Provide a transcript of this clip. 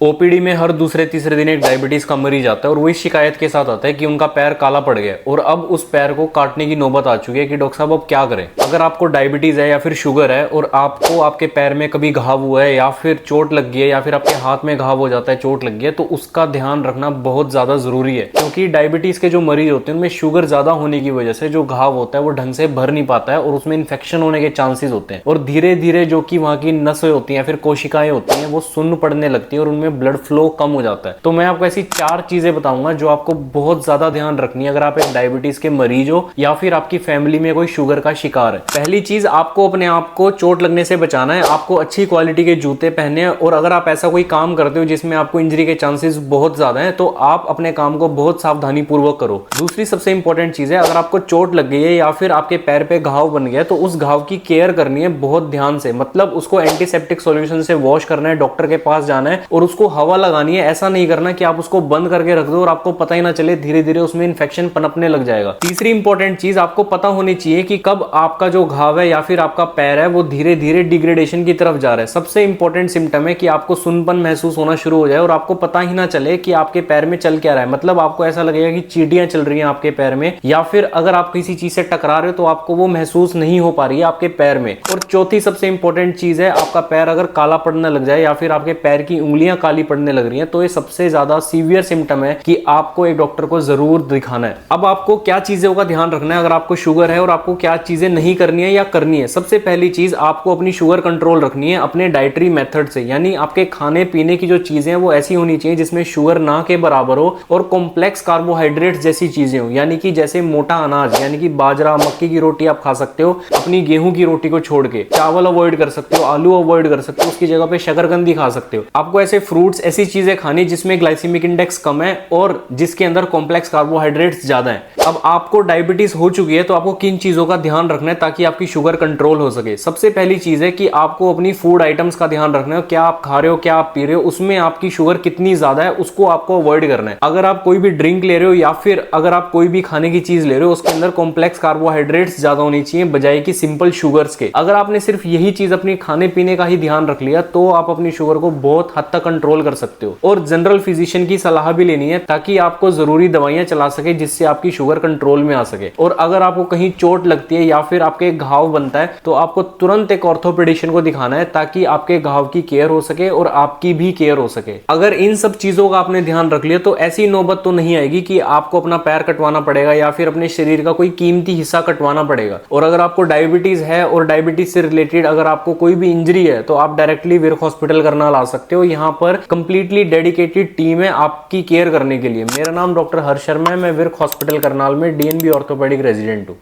OPD में हर दूसरे तीसरे दिन एक डायबिटीज का मरीज आता है और वो इस शिकायत के साथ आता है कि उनका पैर काला पड़ गया और अब उस पैर को काटने की नौबत आ चुकी है कि डॉक्टर साहब अब क्या करें। अगर आपको डायबिटीज है या फिर शुगर है और आपको आपके पैर में कभी घाव हुआ है या फिर चोट लग गई है या फिर आपके हाथ में घाव हो जाता है, चोट लग गई है, तो उसका ध्यान रखना बहुत ज्यादा जरूरी है, क्योंकि डायबिटीज के जो मरीज होते हैं उनमें शुगर ज्यादा होने की वजह से जो घाव होता है वो ढंग से भर नहीं पाता है और उसमें इन्फेक्शन होने के चांसेस होते हैं और धीरे धीरे जो कि वहां की नसें होती हैं फिर कोशिकाएं होती हैं वो सुन्न पड़ने लगती है और उनमें ब्लड फ्लो कम हो जाता है। तो मैं आपको ऐसी 4 चीजें बताऊंगा जो आपको बहुत ज्यादा ध्यान रखनी है अगर आप एक डायबिटीज के मरीज हो या फिर आपकी फैमिली में कोई शुगर का शिकार है। पहली चीज, आपको अपने आप को चोट लगने से बचाना है। आपको अच्छी क्वालिटी के जूते पहने हैं और अगर आप ऐसा कोई काम करते हो जिसमें आपको इंजरी के चांसेस बहुत ज्यादा है तो आप अपने काम को बहुत सावधानी पूर्वक करो। दूसरी सबसे इंपॉर्टेंट चीज है, अगर आपको चोट लग गई है या फिर आपके पैर पे घाव बन गया तो उस घाव की केयर करनी है बहुत ध्यान से। मतलब उसको एंटीसेप्टिक सॉल्यूशन से वॉश करना है, डॉक्टर के पास जाना है और उसको हवा लगानी है। ऐसा नहीं करना कि आप उसको बंद करके रख दो और आपको पता ही ना चले, धीरे धीरे उसमें इन्फेक्शन पनपने लग जाएगा। तीसरी इंपॉर्टेंट चीज, आपको पता होनी चाहिए कि कब आपका जो घाव है या फिर आपका पैर है वो धीरे धीरे डिग्रेडेशन की तरफ जा रहा है। सबसे इंपॉर्टेंट सिम्टम है कि आपको सुनपन महसूस होना शुरू हो जाए और आपको पता ही ना चले कि आपके पैर में चल क्या रहा है। मतलब आपको ऐसा लगेगा कि चींटियां चल रही हैं आपके पैर में, या फिर अगर आप किसी चीज से टकरा रहे हो तो आपको वो महसूस नहीं हो पा रही है आपके पैर में। और चौथी सबसे इंपॉर्टेंट चीज है, आपका पैर अगर काला पड़ने लग जाए या फिर आपके पैर की उंगलियां काली पड़ने लग रही हैं तो ये सबसे ज्यादा सीवियर सिम्टम है कि आपको एक डॉक्टर को जरूर दिखाना है। अब आपको क्या चीजों का ध्यान रखना है अगर आपको शुगर है और आपको क्या चीजें नहीं करनी है या करनी है। सबसे पहली चीज, आपको अपनी शुगर कंट्रोल रखनी है अपने डाइटरी मेथड से, यानी आपके खाने पीने की जो चीजें हैं वो ऐसी होनी चाहिए जिसमें शुगर ना के बराबर हो और कॉम्प्लेक्स कार्बोहाइड्रेट्स जैसी चीजें हो, यानी कि जैसे मोटा अनाज यानी कि बाजरा, मक्की की रोटी आप खा सकते हो अपनी गेहूं की रोटी को छोड़ के। चावल अवॉइड कर सकते हो, आलू अवॉइड कर सकते हो, उसकी जगह पे शकरकंदी खा सकते हो। आपको ऐसे फ्रूट्स, ऐसी चीजें खानी जिसमें ग्लाइसेमिक इंडेक्स कम है और जिसके अंदर कॉम्प्लेक्स कार्बोहाइड्रेट्स ज्यादा हैं। अब आपको डायबिटीज हो चुकी है तो आपको किन चीजों का ध्यान रखना है ताकि आपकी शुगर कंट्रोल हो सके। सबसे पहली चीज है कि आपको अपनी फूड आइटम्स का ध्यान रखना है, क्या आप खा रहे हो, क्या आप पी रहे हो, उसमें आपकी शुगर कितनी ज्यादा है उसको आपको अवॉइड करना है। अगर आप कोई भी ड्रिंक ले रहे हो या फिर अगर आप कोई भी खाने की चीज ले रहे हो उसके अंदर कॉम्प्लेक्स कार्बोहाइड्रेट्स ज्यादा होनी चाहिए बजाय कि सिंपल शुगर्स के। अगर आपने सिर्फ यही चीज अपनी खाने पीने का ही ध्यान रख लिया तो आप अपनी शुगर को बहुत हद तक कंट्रोल कर सकते हो। और जनरल फिजिशियन की सलाह भी लेनी है ताकि आपको जरूरी दवाइयां चला सके जिससे आपकी शुगर कंट्रोल में आ सके। और अगर आपको कहीं चोट लगती है या फिर आपके घाव बनता है तो आपको तुरंत एक ऑर्थोपेडिशियन को दिखाना है ताकि आपके घाव की केयर हो सके और आपकी भी केयर हो सके। अगर इन सब चीजों का आपने ध्यान रख लिया तो ऐसी नौबत तो नहीं आएगी कि आपको अपना पैर कटवाना पड़ेगा या फिर अपने शरीर का कोई कीमती हिस्सा कटवाना पड़ेगा। और अगर आपको डायबिटीज है और डायबिटीज से रिलेटेड अगर आपको कोई भी इंजरी है तो आप डायरेक्टली विर्क हॉस्पिटल करनाल आ सकते हो। यहाँ पर कंप्लीटली डेडिकेटेड टीम है आपकी केयर करने के लिए। मेरा नाम डॉक्टर हर्ष शर्मा है, मैं विर्क हॉस्पिटल करनाल में डीएनबी ऑर्थोपेडिक रेजिडेंट हूँ।